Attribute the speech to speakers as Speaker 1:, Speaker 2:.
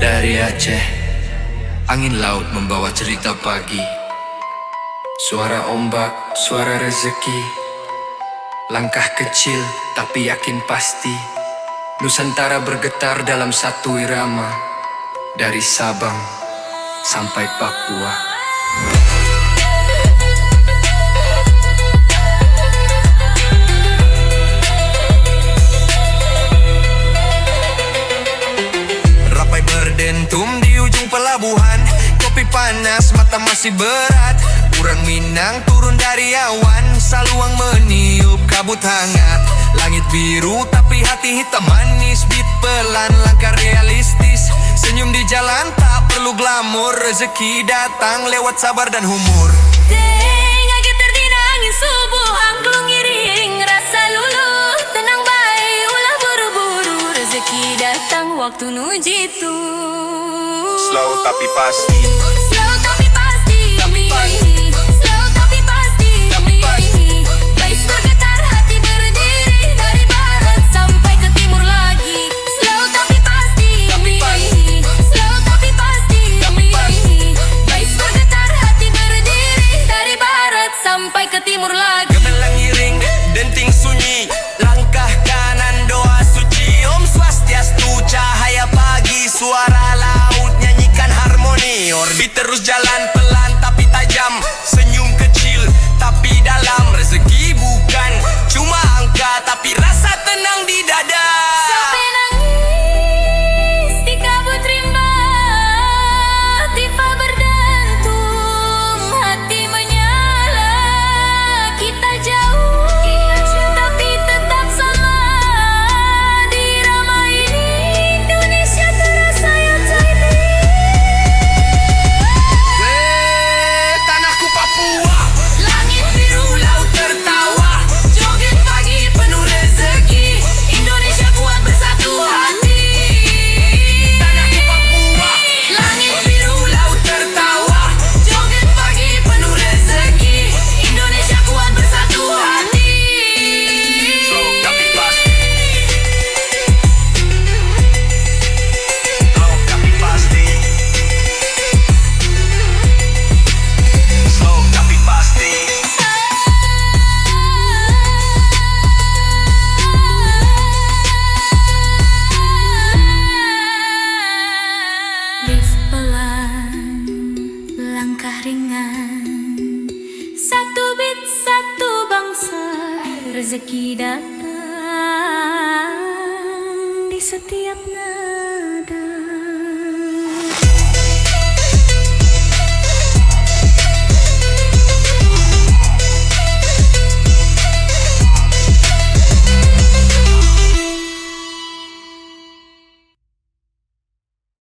Speaker 1: Dari Aceh, angin laut membawa cerita pagi. Suara ombak, suara rezeki. Langkah kecil tapi yakin pasti. Nusantara bergetar dalam satu irama. Dari Sabang sampai Papua. Rapai berdentum di ujung pelabuhan. Kopi panas, mata masih berat. Urang Minang turun dari awan. Saluang meniup kabut hangat. Langit biru tapi hati hitam manis. Beat pelan, langkah realistis. Senyum di jalan tak perlu glamor. Rezeki datang lewat sabar dan humor.
Speaker 2: Tengah getar dina angin subuh, angklung iring rasa luluh. Tenang baik, ulah buru-buru. Rezeki datang waktu nuji tu.
Speaker 1: Slow tapi pasti.
Speaker 2: Slow